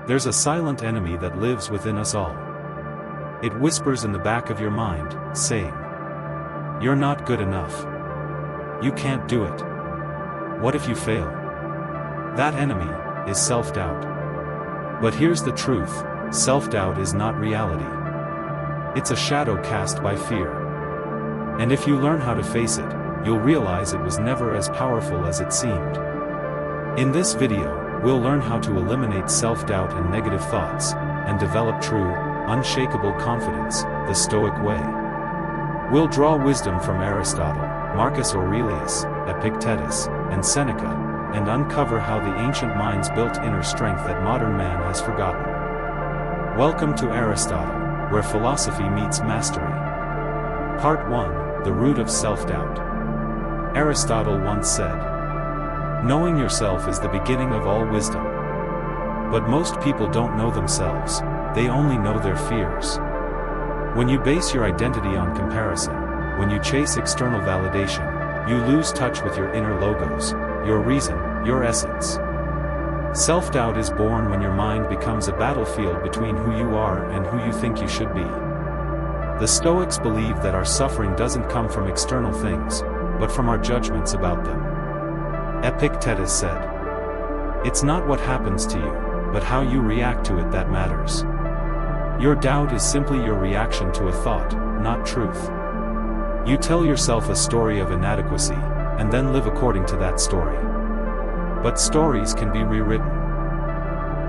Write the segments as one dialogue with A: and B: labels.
A: There's a silent enemy that lives within us all. It whispers in the back of your mind, saying, "You're not good enough. You can't do it. What if you fail?" That enemy is self-doubt. But here's the truth, self-doubt is not reality. It's a shadow cast by fear. And if you learn how to face it, you'll realize it was never as powerful as it seemed. In this video, we'll learn how to eliminate self-doubt and negative thoughts, and develop true, unshakable confidence, the Stoic way. We'll draw wisdom from Aristotle, Marcus Aurelius, Epictetus, and Seneca, and uncover how the ancient minds built inner strength that modern man has forgotten. Welcome to Aristotle, where philosophy meets mastery. Part 1, The Root of Self-Doubt. Aristotle once said, "Knowing yourself is the beginning of all wisdom." But most people don't know themselves, they only know their fears. When you base your identity on comparison, when you chase external validation, you lose touch with your inner logos, your reason, your essence. Self-doubt is born when your mind becomes a battlefield between who you are and who you think you should be. The Stoics believe that our suffering doesn't come from external things, but from our judgments about them. Epictetus said, "It's not what happens to you, but how you react to it that matters." Your doubt is simply your reaction to a thought, not truth. You tell yourself a story of inadequacy, and then live according to that story. But stories can be rewritten.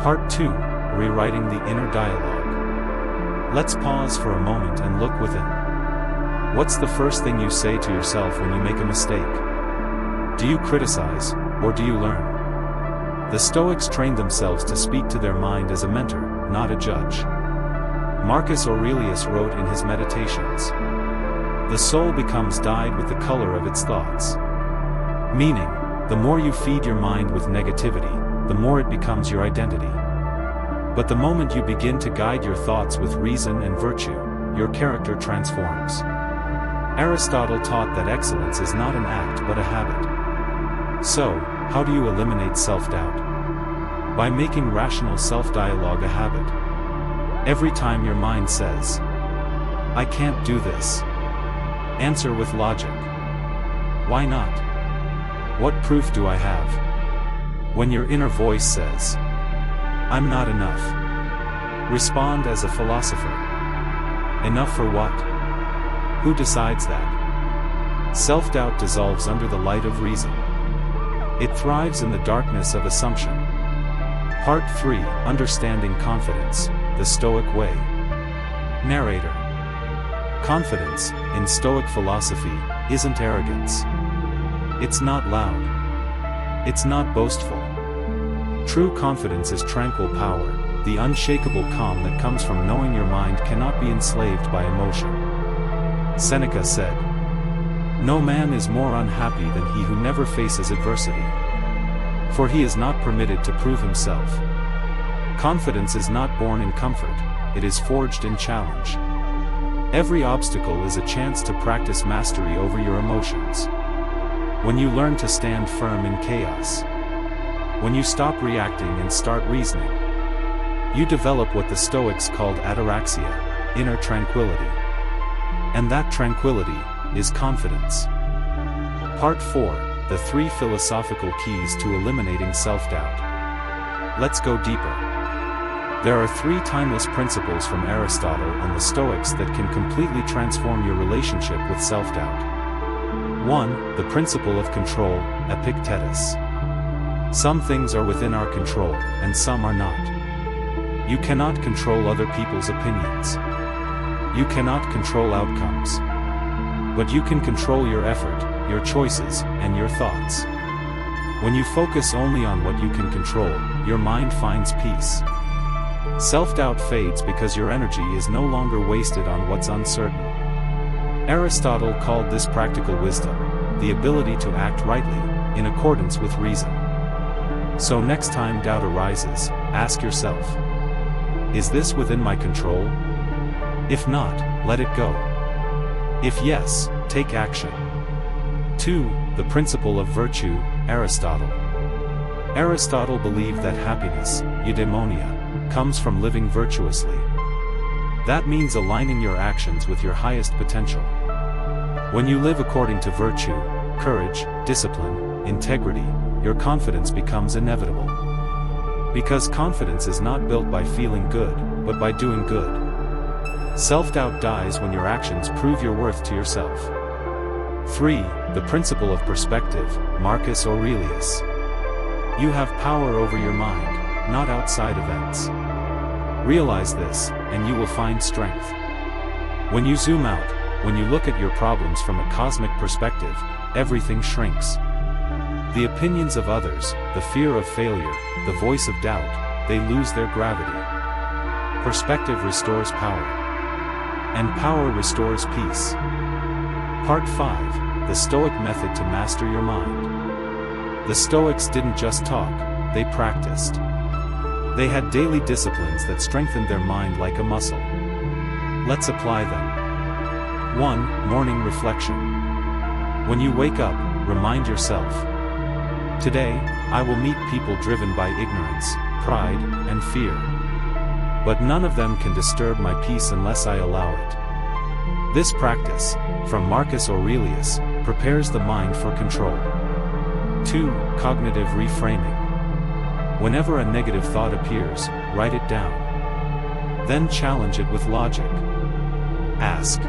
A: Part 2, Rewriting the Inner Dialogue. Let's pause for a moment and look within. What's the first thing you say to yourself when you make a mistake? Do you criticize, or do you learn? The Stoics trained themselves to speak to their mind as a mentor, not a judge. Marcus Aurelius wrote in his Meditations, "The soul becomes dyed with the color of its thoughts." Meaning, the more you feed your mind with negativity, the more it becomes your identity. But the moment you begin to guide your thoughts with reason and virtue, your character transforms. Aristotle taught that excellence is not an act but a habit. So, how do you eliminate self-doubt? By making rational self-dialogue a habit. Every time your mind says, "I can't do this," answer with logic. Why not? What proof do I have? When your inner voice says, "I'm not enough," respond as a philosopher. Enough for what? Who decides that? Self-doubt dissolves under the light of reason. It thrives in the darkness of assumption. Part 3, Understanding Confidence, the Stoic Way. Narrator. Confidence, in Stoic philosophy, isn't arrogance. It's not loud. It's not boastful. True confidence is tranquil power, the unshakable calm that comes from knowing your mind cannot be enslaved by emotion. Seneca said, "No man is more unhappy than he who never faces adversity. For he is not permitted to prove himself." Confidence is not born in comfort, it is forged in challenge. Every obstacle is a chance to practice mastery over your emotions. When you learn to stand firm in chaos, when you stop reacting and start reasoning, you develop what the Stoics called ataraxia, inner tranquility. And that tranquility is confidence. Part 4, The 3 Philosophical Keys to Eliminating Self-Doubt. Let's go deeper. There are 3 timeless principles from Aristotle and the Stoics that can completely transform your relationship with self-doubt. 1. The principle of control, Epictetus. Some things are within our control, and some are not. You cannot control other people's opinions. You cannot control outcomes. But you can control your effort, your choices, and your thoughts. When you focus only on what you can control, your mind finds peace. Self-doubt fades because your energy is no longer wasted on what's uncertain. Aristotle called this practical wisdom, the ability to act rightly, in accordance with reason. So next time doubt arises, ask yourself, is this within my control? If not, let it go. If yes, take action. 2. The principle of virtue, Aristotle. Aristotle believed that happiness, eudaimonia, comes from living virtuously. That means aligning your actions with your highest potential. When you live according to virtue, courage, discipline, integrity, your confidence becomes inevitable. Because confidence is not built by feeling good, but by doing good. Self-doubt dies when your actions prove your worth to yourself. 3. The principle of perspective, Marcus Aurelius. You have power over your mind, not outside events. Realize this, and you will find strength. When you zoom out, when you look at your problems from a cosmic perspective, everything shrinks. The opinions of others, the fear of failure, the voice of doubt, they lose their gravity. Perspective restores power. And power restores peace. Part 5, the Stoic method to master your mind. The Stoics didn't just talk, they practiced. They had daily disciplines that strengthened their mind like a muscle. Let's apply them. 1. Morning reflection. When you wake up, remind yourself. Today, I will meet people driven by ignorance, pride, and fear. But none of them can disturb my peace unless I allow it. This practice, from Marcus Aurelius, prepares the mind for control. 2. Cognitive reframing. Whenever a negative thought appears, write it down. Then challenge it with logic. Ask,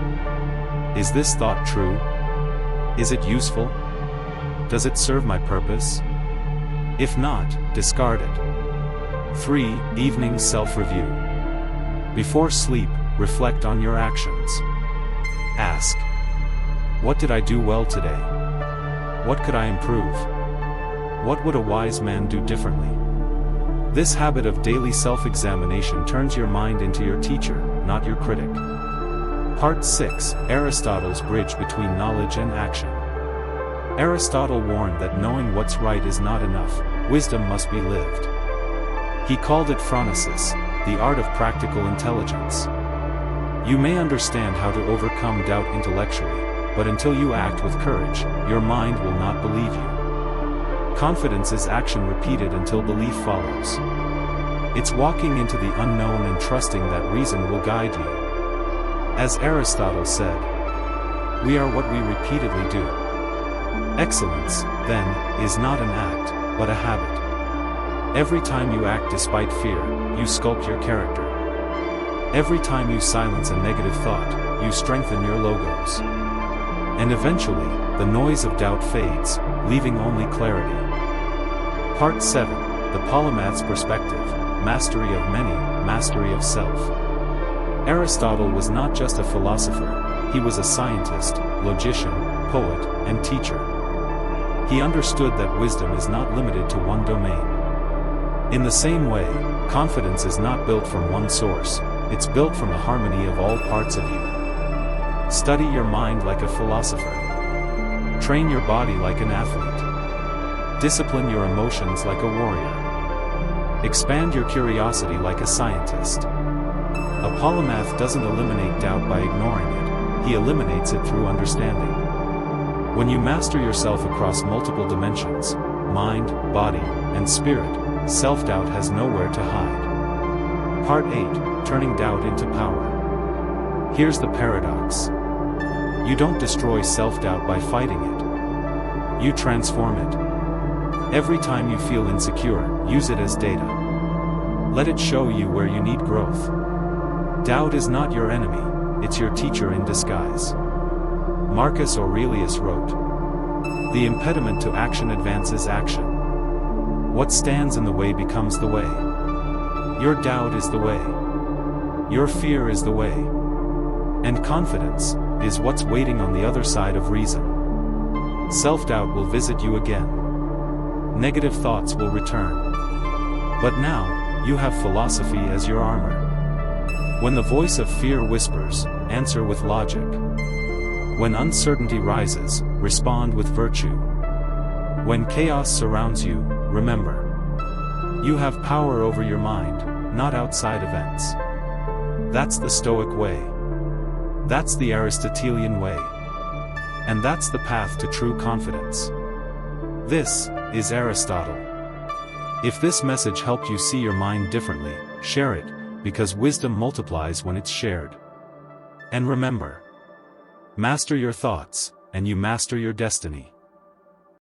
A: is this thought true? Is it useful? Does it serve my purpose? If not, discard it. 3. Evening self-review. Before sleep, reflect on your actions. Ask, what did I do well today? What could I improve? What would a wise man do differently? This habit of daily self-examination turns your mind into your teacher, not your critic. Part 6, Aristotle's bridge between knowledge and action. Aristotle warned that knowing what's right is not enough, wisdom must be lived. He called it phronesis, the art of practical intelligence. You may understand how to overcome doubt intellectually, but until you act with courage, your mind will not believe you. Confidence is action repeated until belief follows. It's walking into the unknown and trusting that reason will guide you. As Aristotle said, we are what we repeatedly do. Excellence, then, is not an act, but a habit. Every time you act despite fear, you sculpt your character. Every time you silence a negative thought, you strengthen your logos. And eventually, the noise of doubt fades, leaving only clarity. Part 7, the Polymath's perspective, mastery of many, mastery of self. Aristotle was not just a philosopher, he was a scientist, logician, poet, and teacher. He understood that wisdom is not limited to one domain. In the same way, confidence is not built from one source, it's built from a harmony of all parts of you. Study your mind like a philosopher. Train your body like an athlete. Discipline your emotions like a warrior. Expand your curiosity like a scientist. A polymath doesn't eliminate doubt by ignoring it, he eliminates it through understanding. When you master yourself across multiple dimensions, mind, body, and spirit, self-doubt has nowhere to hide. Part 8, turning doubt into power. Here's the paradox. You don't destroy self-doubt by fighting it. You transform it. Every time you feel insecure, use it as data. Let it show you where you need growth. Doubt is not your enemy, it's your teacher in disguise. Marcus Aurelius wrote, "The impediment to action advances action. What stands in the way becomes the way. Your doubt is the way. Your fear is the way. And confidence is what's waiting on the other side of reason. Self-doubt will visit you again. Negative thoughts will return. But now, you have philosophy as your armor. When the voice of fear whispers, answer with logic. When uncertainty rises, respond with virtue. When chaos surrounds you, remember. You have power over your mind, not outside events. That's the Stoic way. That's the Aristotelian way. And that's the path to true confidence. This is Aristotle. If this message helped you see your mind differently, Share it, because wisdom multiplies when it's shared. And remember, master your thoughts, and you master your destiny.